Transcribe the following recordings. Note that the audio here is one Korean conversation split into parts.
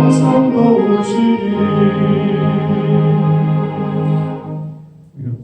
항상 도우시리.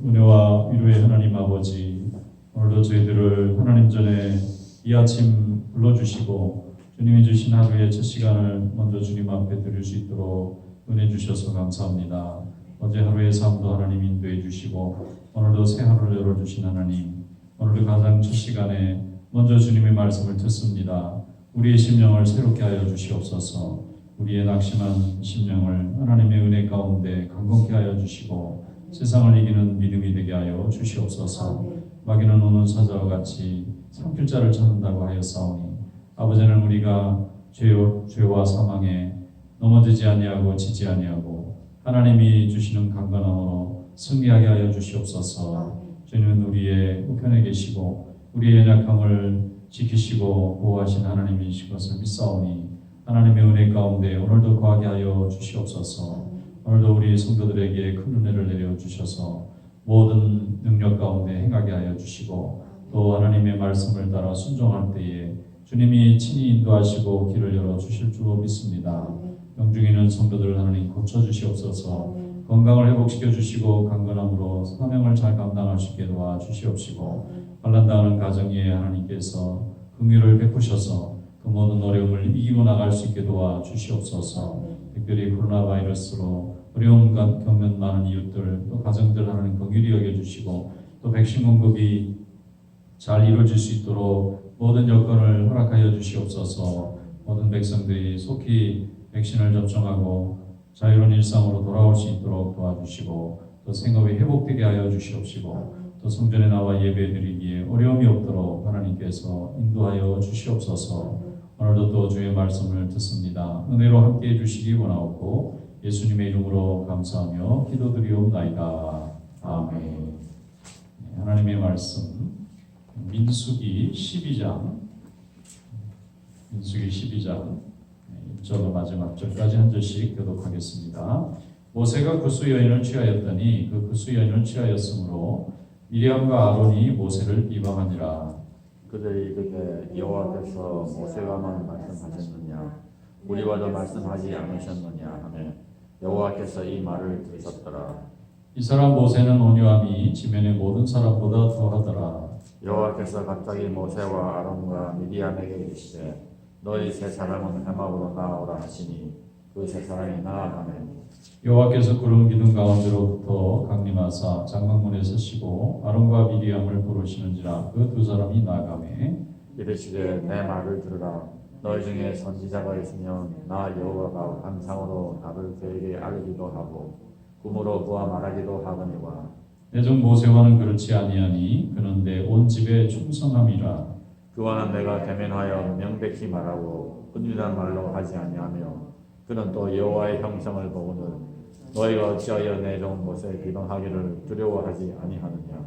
은혜와 위로의 하나님 아버지, 오늘도 저희들을 하나님 전에 이 아침 불러주시고 주님이 주신 하루의 첫 시간을 먼저 주님 앞에 드릴 수 있도록 은혜 주셔서 감사합니다. 어제 하루의 삶도 하나님 인도해 주시고 오늘도 새 하루를 열어주신 하나님, 오늘도 가장 첫 시간에 먼저 주님의 말씀을 듣습니다. 우리의 심령을 새롭게 하여 주시옵소서. 우리의 낙심한 심령을 하나님의 은혜 가운데 강건케 하여 주시고 세상을 이기는 믿음이 되게 하여 주시옵소서. 마귀는 오는 사자와 같이 삼킬 자를 찾는다고 하였사오니 아버지는 우리가 죄와 사망에 넘어지지 아니하고 지지 아니하고 하나님이 주시는 강건함으로 승리하게 하여 주시옵소서. 주님은 우리의 우편에 계시고 우리의 연약함을 지키시고 보호하신 하나님이신 것을 믿사오니 하나님의 은혜 가운데 오늘도 거하게 하여 주시옵소서. 오늘도 우리 성도들에게 큰 은혜를 내려주셔서 모든 능력 가운데 행하게 하여 주시고 또 하나님의 말씀을 따라 순종할 때에 주님이 친히 인도하시고 길을 열어주실 줄로 믿습니다. 병중에 있는 성도들을 하나님 고쳐주시옵소서. 건강을 회복시켜 주시고 강건함으로 사명을 잘 감당할 수 있게 도와주시옵시고 환난당하는 가정에 하나님께서 긍휼을 베푸셔서 그 모든 어려움을 이기고 나갈 수 있게 도와주시옵소서. 특별히 코로나 바이러스로 어려움 겪는 많은 이웃들 또 가정들 하나님 긍휼히 여겨주시고 또 백신 공급이 잘 이루어질 수 있도록 모든 여건을 허락하여 주시옵소서. 모든 백성들이 속히 백신을 접종하고 자유로운 일상으로 돌아올 수 있도록 도와주시고 또 생업이 회복되게 하여 주시옵시고 또 성전에 나와 예배드리기에 어려움이 없도록 하나님께서 인도하여 주시옵소서. 오늘도 또 주의 말씀을 듣습니다. 은혜로 함께 해주시기 원하옵고 예수님의 이름으로 감사하며 기도드리옵나이다. 아멘. 하나님의 말씀 민수기 12장 1절로 마지막 절까지 한 절씩 교독하겠습니다. 모세가 구스 여인을 취하였더니 그 구스 여인을 취하였으므로 미리암과 아론이 모세를 비방하니라. 그들이 이르되 여호와께서 모세와만 말씀하셨느냐 우리와도 말씀하지 않으셨느냐 하며 여호와께서 이 말을 들으셨더라. 이 사람 모세는 온유함이 지면의 모든 사람보다 더하더라. 여호와께서 갑자기 모세와 아론과 미디안에게 이르시되 너희 세 사람은 회막으로 나아오라 하시니 그 세 사람이 나아가매 여호와께서 구름 기둥 가운데로부터 강림하사 장막문에 서시고 아론과 미리암을 부르시는지라 그 두 사람이 나아가매 이르시되 내 말을 들으라. 너희 중에 선지자가 있으면 나 여호와가 환상으로 나를 그에게 알리기도 하고 꿈으로 보아 말하기도 하거니와 내 종 모세와는 그렇지 아니하니 그는 내 온 집에 충성함이라. 그와는 내가 대면하여 명백히 말하고 은밀한 말로 하지 아니하며 그는 또 여호와의 형상을 보고는 너희가 어찌하여 내 종 모세에 비방하기를 두려워하지 아니하느냐.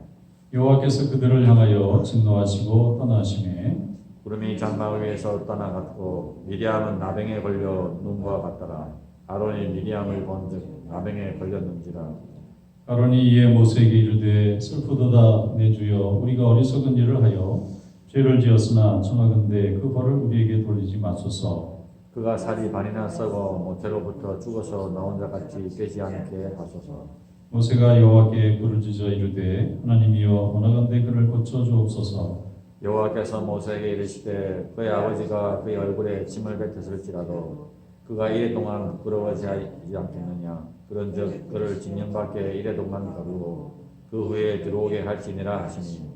여호와께서 그들을 향하여 진노하시고 떠나시매 구름이 장막 위에서 떠나갔고 미리암은 나병에 걸려 눈과 같더라. 아론이 미리암을 본즉 나병에 걸렸는지라. 아론이 이에 모세에게 이르되 슬프도다 내 주여 우리가 어리석은 일을 하여 죄를 지었으나 청하건대 그 벌을 우리에게 돌리지 마소서. 그가 살이 반이나 썩어 모태로부터 죽어서 나온 자같이 되지 않게 하소서. 모세가 여호와께 부르짖어 이르되 하나님이여 원하건대 그를 고쳐 주옵소서. 여호와께서 모세에게 이르시되 그의 아버지가 그의 얼굴에 침을 뱉었을지라도 그가 이래 동안 부끄러워하지 않겠느냐. 그런즉 그를 징령 밖에 이래 동안 거두고 그 후에 들어오게 할지니라 하시니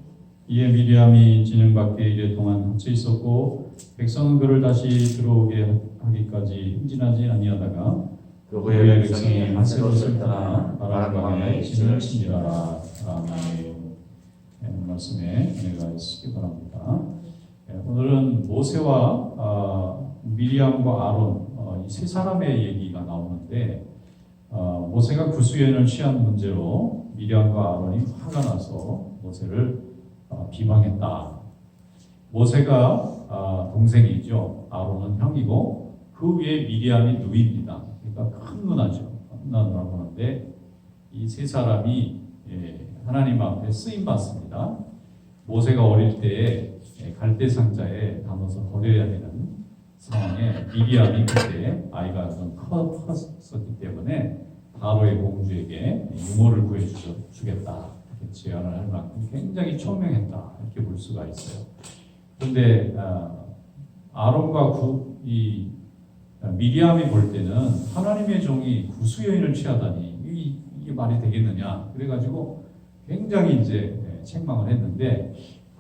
이에 미리암이 진영 밖에 이래 동안 갇혀 있었고 백성은 그를 다시 들어오게 하기까지 행진하지 아니하다가 그 후에 백성이 하세롯을 떠나 바람방에 진을 치니라. 아멘. 말씀에 은혜가 있으시기 바랍니다. 오늘은 모세와 미리암과 아론 이 세 사람의 얘기가 나오는데 모세가 구수연을 취한 문제로 미리암과 아론이 화가 나서 모세를 비방했다. 모세가 동생이죠. 아론은 형이고 그 위에 미리암이 누이입니다. 그러니까 큰 누나죠. 누나라고 하는데 이 세 사람이 하나님 앞에 쓰임 받습니다. 모세가 어릴 때에 갈대 상자에 담아서 버려야 되는 상황에 미리암이 그때 아이가 좀 컸었기 때문에 바로의 공주에게 유모를 구해주겠다 이렇게 제안을 할 만큼 굉장히 총명했다 이렇게 볼 수가 있어요. 그런데 아론과 미리암이 볼 때는 하나님의 종이 구수 여인을 취하다니 이게 말이 되겠느냐 그래가지고 굉장히 이제 책망을 했는데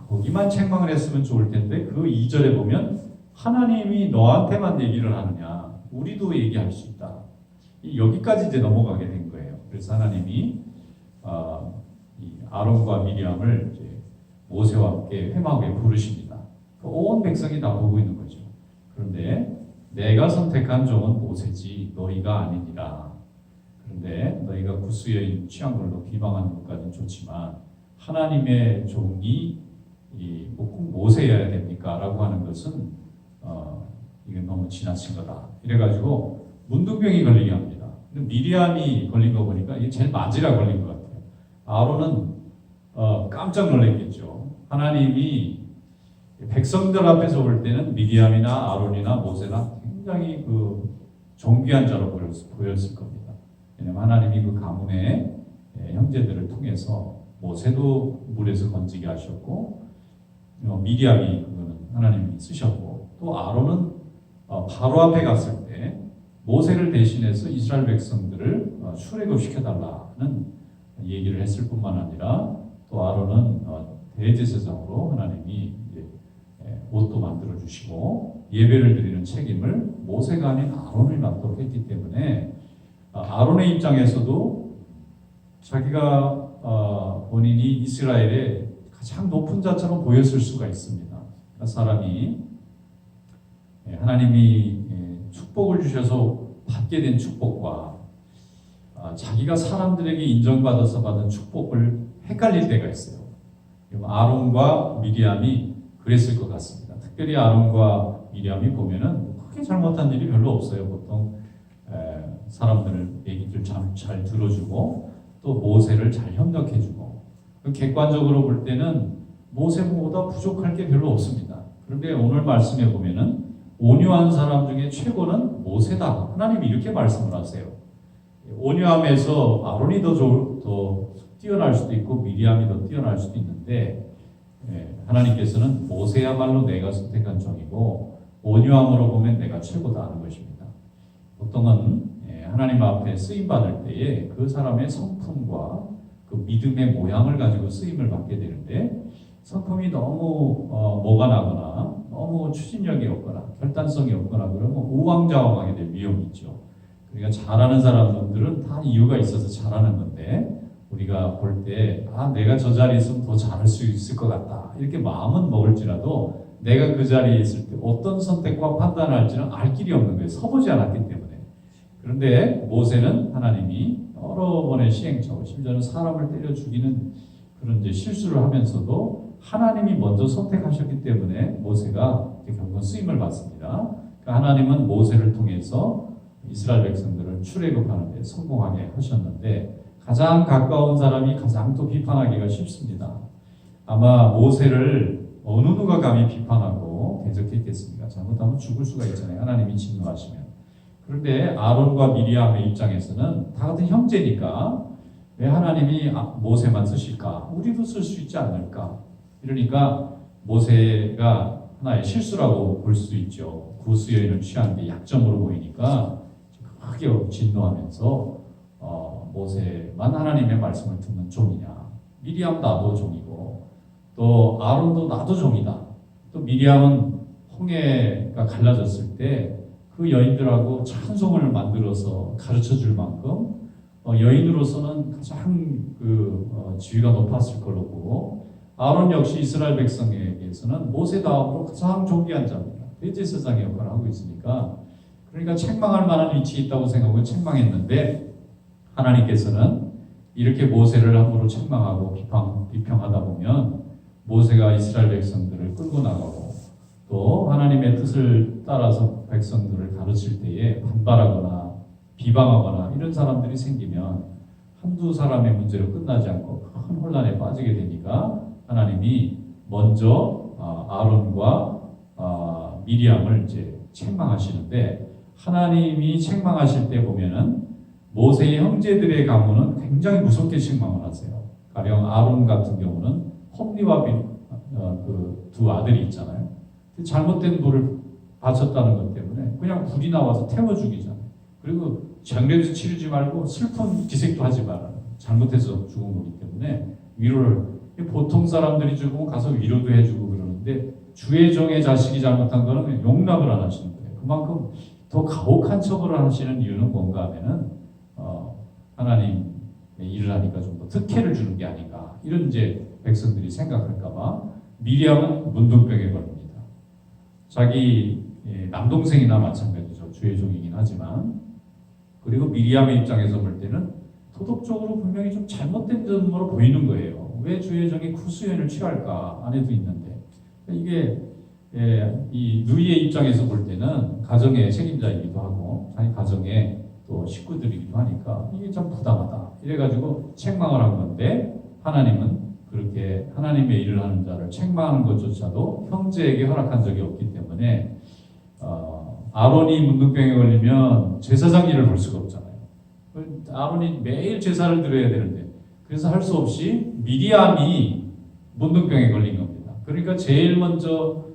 거기만 책망을 했으면 좋을 텐데 그 2절에 보면 하나님이 너한테만 얘기를 하느냐 우리도 얘기할 수 있다. 여기까지 이제 넘어가게 된 거예요. 그래서 하나님이 이 아론과 미리암을 이제 모세와 함께 회막에 부르십니다. 온 백성이 다 보고 있는 거죠. 그런데 내가 선택한 종은 모세지 너희가 아니니라. 그런데 너희가 구수 여인 취한 걸로 비방하는 것까지는 좋지만 하나님의 종이 꼭 모세여야 됩니까? 라고 하는 것은 이게 너무 지나친 거다. 이래가지고 문둥병이 걸리게 합니다. 근데 미리암이 걸린 거 보니까 이게 제일 맞으라 걸린 것 같아요. 아론은 깜짝 놀랐겠죠. 하나님이 백성들 앞에서 볼 때는 미리암이나 아론이나 모세나 굉장히 그 존귀한 자로 보였을 겁니다. 왜냐하면 하나님이 그 가문의 형제들을 통해서 모세도 물에서 건지게 하셨고 미리암이 그거는 하나님이 쓰셨고 또 아론은 바로 앞에 갔을 때 모세를 대신해서 이스라엘 백성들을 출애굽시켜달라는 얘기를 했을 뿐만 아니라 또 아론은 대제사장으로 하나님이 옷도 만들어 주시고 예배를 드리는 책임을 모세가 아닌 아론이 맡도록 했기 때문에 아론의 입장에서도 자기가 본인이 이스라엘의 가장 높은 자처럼 보였을 수가 있습니다. 그러니까 사람이 하나님이 축복을 주셔서 받게 된 축복과 자기가 사람들에게 인정받아서 받은 축복을 헷갈릴 때가 있어요. 아론과 미리암이 그랬을 것 같습니다. 특별히 아론과 미리암이 보면은 크게 잘못한 일이 별로 없어요. 보통 사람들 얘기를 잘 들어주고 또 모세를 잘 협력해주고 객관적으로 볼 때는 모세보다 부족할 게 별로 없습니다. 그런데 오늘 말씀에 보면은 온유한 사람 중에 최고는 모세다. 하나님이 이렇게 말씀을 하세요. 온유함에서 아론이 더 뛰어날 수도 있고 미리암이 더 뛰어날 수도 있는데 하나님께서는 모세야말로 내가 선택한 종이고 온유함으로 보면 내가 최고다 하는 것입니다. 보통은 하나님 앞에 쓰임 받을 때에 그 사람의 성품과 그 믿음의 모양을 가지고 쓰임을 받게 되는데 성품이 너무 뭐가 나거나 너무 추진력이 없거나 결단성이 없거나 그러면 우왕좌왕하게 될 위험이 있죠. 그러니까 잘하는 사람들은 다 이유가 있어서 잘하는 건데 우리가 볼 때 내가 저 자리에 있으면 더 잘할 수 있을 것 같다 이렇게 마음은 먹을지라도 내가 그 자리에 있을 때 어떤 선택과 판단을 할지는 알 길이 없는 거예요. 서보지 않았기 때문에. 그런데 모세는 하나님이 여러 번의 시행착오 심지어는 사람을 때려 죽이는 그런 이제 실수를 하면서도 하나님이 먼저 선택하셨기 때문에 모세가 결국은 쓰임을 받습니다. 그러니까 하나님은 모세를 통해서 이스라엘 백성들을 출애굽하는 데 성공하게 하셨는데 가장 가까운 사람이 가장 또 비판하기가 쉽습니다. 아마 모세를 어느 누가 감히 비판하고 대적했겠습니까? 잘못하면 죽을 수가 있잖아요. 하나님이 진노하시면. 그런데 아론과 미리암의 입장에서는 다 같은 형제니까 왜 하나님이 모세만 쓰실까? 우리도 쓸 수 있지 않을까? 이러니까 모세가 하나의 실수라고 볼 수 있죠. 구수 여인을 취한 게 약점으로 보이니까 크게 진노하면서 모세만 하나님의 말씀을 듣는 종이냐? 미리암 나도 종이고 또 아론도 나도 종이다. 또 미리암은 홍해가 갈라졌을 때 그 여인들하고 찬송을 만들어서 가르쳐 줄 만큼 여인으로서는 가장 지위가 높았을 걸로 보고 아론 역시 이스라엘 백성에게서는 모세 다음으로 가장 존귀한 자입니다. 대제사장의 역할을 하고 있으니까 그러니까 책망할 만한 위치에 있다고 생각하고 책망했는데 하나님께서는 이렇게 모세를 함부로 책망하고 비평하다 보면 모세가 이스라엘 백성들을 끌고 나가고 또 하나님의 뜻을 따라서 백성들을 가르칠 때에 반발하거나 비방하거나 이런 사람들이 생기면 한두 사람의 문제로 끝나지 않고 큰 혼란에 빠지게 되니까 하나님이 먼저 아론과 미리암을 이제 책망하시는데 하나님이 책망하실 때 보면은 모세의 형제들의 가문은 굉장히 무섭게 책망을 하세요. 가령 아론 같은 경우는 홈리와 그 두 아들이 있잖아요. 잘못된 불을 바쳤다는 것 때문에 그냥 불이 나와서 태워 죽이잖아요. 그리고 장례도 치르지 말고 슬픈 기색도 하지 마라. 잘못해서 죽은 거기 때문에 위로를 보통 사람들이 죽으면 가서 위로도 해주고 그러는데 주의 종의 자식이 잘못한 거는 용납을 안 하시는 거예요. 그만큼 더 가혹한 처벌을 하시는 이유는 뭔가 하면은 하나님의 일을 하니까 좀 더 특혜를 주는 게 아닌가 이런 이제 백성들이 생각할까봐 미리암은 문둥병에 걸립니다. 자기 남동생이나 마찬가지죠. 주의 종이긴 하지만 그리고 미리암의 입장에서 볼 때는 도덕적으로 분명히 좀 잘못된 점으로 보이는 거예요. 왜 주의 종이 구수연을 취할까? 아내도 있는데 이게 이 누이의 입장에서 볼 때는 가정의 책임자이기도 하고 자기 가정의 또 식구들이기도 하니까 이게 참 부당하다. 이래가지고 책망을 한 건데 하나님은 그렇게 하나님의 일을 하는 자를 책망하는 것조차도 형제에게 허락한 적이 없기 때문에 아론이 문둥병에 걸리면 제사장 일을 볼 수가 없잖아요. 아론이 매일 제사를 드려야 되는데 그래서 할 수 없이 미리암이 문둥병에 걸린 겁니다. 그러니까 제일 먼저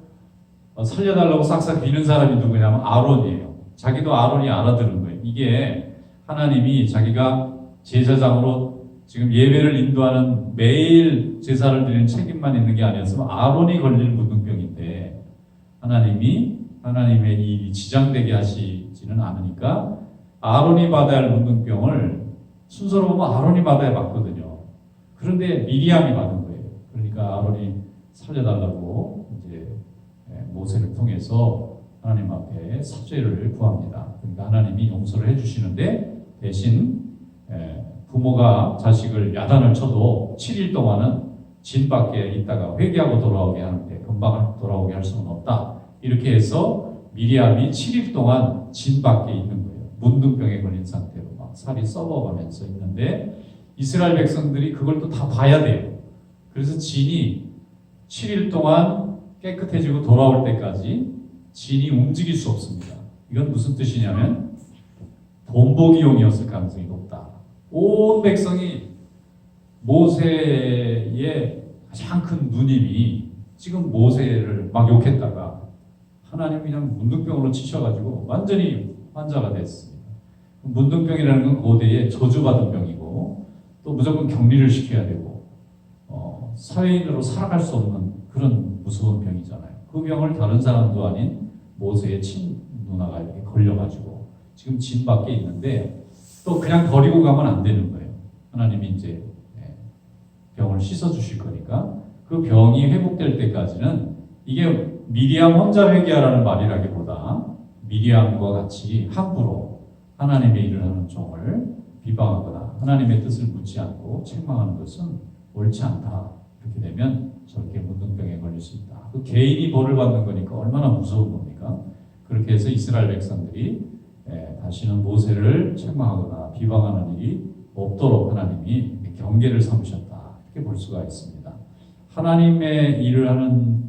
살려달라고 싹싹 비는 사람이 누구냐면 아론이에요. 자기도 아론이 알아들은 거예요. 이게 하나님이 자기가 제사장으로 지금 예배를 인도하는 매일 제사를 드리는 책임만 있는 게 아니었으면 아론이 걸릴 문둥병인데 하나님이 하나님의 이 지장되게 하시지는 않으니까 아론이 받아야 할 문둥병을 순서로 보면 아론이 받아야 맞거든요. 그런데 미리암이 받은 거예요. 그러니까 아론이 살려달라고 이제 모세를 통해서 하나님 앞에 사죄를 구합니다. 그러니까 하나님이 용서를 해주시는데 대신 부모가 자식을 야단을 쳐도 7일 동안은 진 밖에 있다가 회개하고 돌아오게 하는데 금방 돌아오게 할 수는 없다. 이렇게 해서 미리암이 7일 동안 진 밖에 있는 거예요. 문둥병에 걸린 상태로 막 살이 썩어가면서 있는데 이스라엘 백성들이 그걸 또 다 봐야 돼요. 그래서 진이 7일 동안 깨끗해지고 돌아올 때까지 진이 움직일 수 없습니다. 이건 무슨 뜻이냐면 본보기용이었을 가능성이 높다. 온 백성이 모세의 가장 큰 누님이 지금 모세를 막 욕했다가 하나님 그냥 문둥병으로 치셔가지고 완전히 환자가 됐습니다. 문둥병이라는 건 고대의 저주받은 병이고 또 무조건 격리를 시켜야 되고 사회인으로 살아갈 수 없는 그런 무서운 병이잖아요. 그 병을 다른 사람도 아닌 모세의 친누나가 이렇게 걸려가지고 지금 진 밖에 있는데 또 그냥 버리고 가면 안 되는 거예요. 하나님이 이제 병을 씻어주실 거니까 그 병이 회복될 때까지는 이게 미리암 혼자 회개하라는 말이라기보다 미리암과 같이 함부로 하나님의 일을 하는 종을 비방하거나 하나님의 뜻을 묻지 않고 책망하는 것은 옳지 않다. 이렇게 되면 저렇게 문둥병에 걸릴 수 있다. 그 개인이 벌을 받는 거니까 얼마나 무서운 겁니까? 그렇게 해서 이스라엘 백성들이 다시는 모세를 책망하거나 비방하는 일이 없도록 하나님이 경계를 삼으셨다. 이렇게 볼 수가 있습니다. 하나님의 일을 하는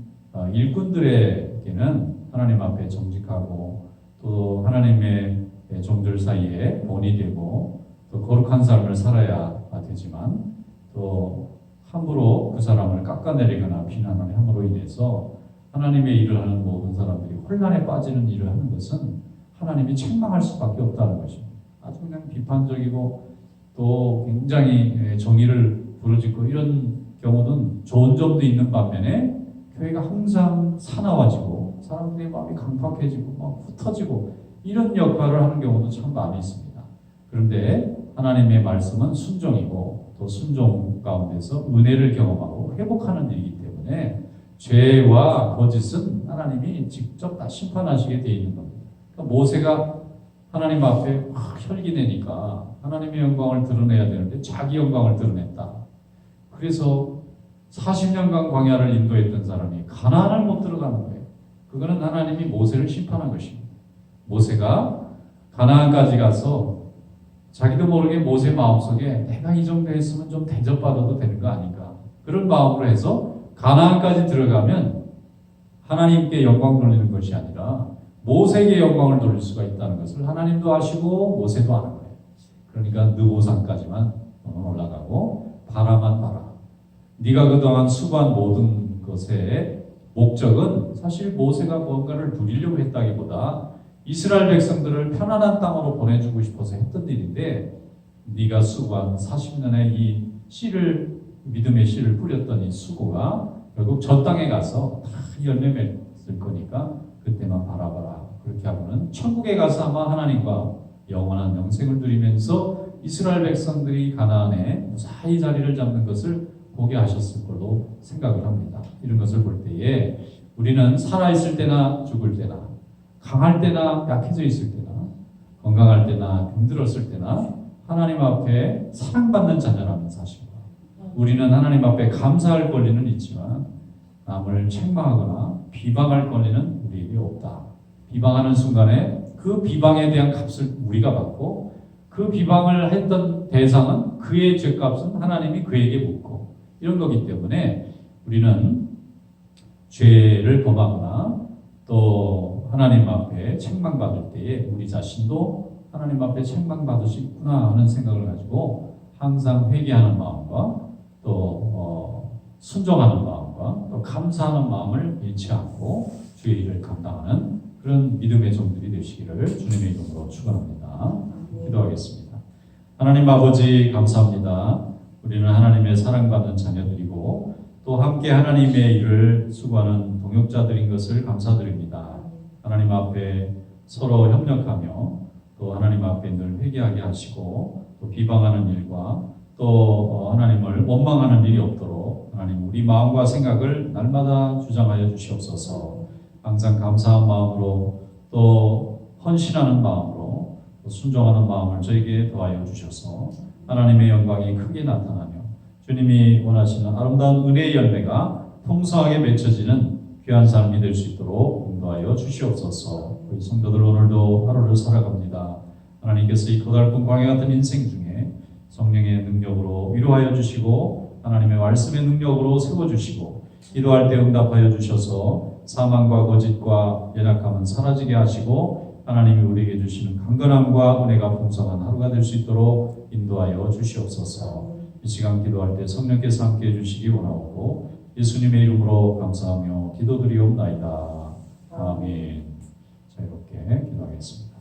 일꾼들에게는 하나님 앞에 정직하고 또 하나님의 종들 사이에 본이 되고 또 거룩한 삶을 살아야 되지만 또 함부로 그 사람을 깎아내리거나 비난을 함으로 인해서 하나님의 일을 하는 모든 사람들이 혼란에 빠지는 일을 하는 것은 하나님이 책망할 수밖에 없다는 것입니다. 아주 그냥 비판적이고 또 굉장히 정의를 부르짖고 이런 경우는 좋은 점도 있는 반면에 교회가 항상 사나워지고 사람들의 마음이 강팍해지고 막 흩어지고 이런 역할을 하는 경우도 참 많이 있습니다. 그런데 하나님의 말씀은 순종이고 또 순종 가운데서 은혜를 경험하고 회복하는 일이기 때문에 죄와 거짓은 하나님이 직접 다 심판하시게 되어 있는 겁니다. 그러니까 모세가 하나님 앞에 혈기내니까 하나님의 영광을 드러내야 되는데 자기 영광을 드러냈다. 그래서 40년간 광야를 인도했던 사람이 가나안을 못 들어가는 거예요. 그거는 하나님이 모세를 심판한 것입니다. 모세가 가나안까지 가서 자기도 모르게 모세 마음속에 내가 이 정도 했으면 좀 대접받아도 되는 거 아닌가 그런 마음으로 해서 가나안까지 들어가면 하나님께 영광 돌리는 것이 아니라 모세에게 영광을 돌릴 수가 있다는 것을 하나님도 아시고 모세도 아는 거예요. 그러니까 느보산까지만 올라가고 바라만 봐라. 네가 그동안 수고한 모든 것의 목적은 사실 모세가 뭔가를 누리려고 했다기보다 이스라엘 백성들을 편안한 땅으로 보내주고 싶어서 했던 일인데 네가 수고한 40년의 이 씨를 믿음의 씨를 뿌렸던 이 수고가 결국 저 땅에 가서 다 열매 맺을 거니까 그때만 바라봐라. 그렇게 하고는 천국에 가서 아마 하나님과 영원한 영생을 누리면서 이스라엘 백성들이 가나안에 무사히 자리를 잡는 것을 보게 하셨을 걸로 생각을 합니다. 이런 것을 볼 때에 우리는 살아있을 때나 죽을 때나 강할 때나 약해져 있을 때나 건강할 때나 병들었을 때나 하나님 앞에 사랑받는 자녀라는 사실과 우리는 하나님 앞에 감사할 권리는 있지만 남을 책망하거나 비방할 권리는 우리에게 없다. 비방하는 순간에 그 비방에 대한 값을 우리가 받고 그 비방을 했던 대상은 그의 죄값은 하나님이 그에게 묻고 이런 거기 때문에 우리는 죄를 범하거나 또 하나님 앞에 책망받을 때에 우리 자신도 하나님 앞에 책망받으시구나 하는 생각을 가지고 항상 회개하는 마음과 또 순종하는 마음과 또 감사하는 마음을 잃지 않고 주의 일을 감당하는 그런 믿음의 종들이 되시기를 주님의 이름으로 축원합니다. 기도하겠습니다. 하나님 아버지 감사합니다. 우리는 하나님의 사랑받는 자녀들이고 또 함께 하나님의 일을 수고하는 동역자들인 것을 감사드립니다. 하나님 앞에 서로 협력하며 또 하나님 앞에 늘 회개하게 하시고 또 비방하는 일과 또 하나님을 원망하는 일이 없도록 하나님 우리 마음과 생각을 날마다 주장하여 주시옵소서. 항상 감사한 마음으로 또 헌신하는 마음으로 또 순종하는 마음을 저에게 더하여 주셔서 하나님의 영광이 크게 나타나며 주님이 원하시는 아름다운 은혜의 열매가 풍성하게 맺혀지는 귀한 삶이 될 수 있도록 인도하여 주시옵소서. 우리 성도들 오늘도 하루를 살아갑니다. 하나님께서 이 고달픈 광야 같은 인생 중에 성령의 능력으로 위로하여 주시고 하나님의 말씀의 능력으로 세워주시고 기도할 때 응답하여 주셔서 사망과 거짓과 연약함은 사라지게 하시고 하나님이 우리에게 주시는 강건함과 은혜가 풍성한 하루가 될 수 있도록 인도하여 주시옵소서. 이 시간 기도할 때 성령께서 함께해 주시기 원하옵고 예수님의 이름으로 감사하며 기도드리옵나이다. 아멘. 자, 이렇게 기도하겠습니다.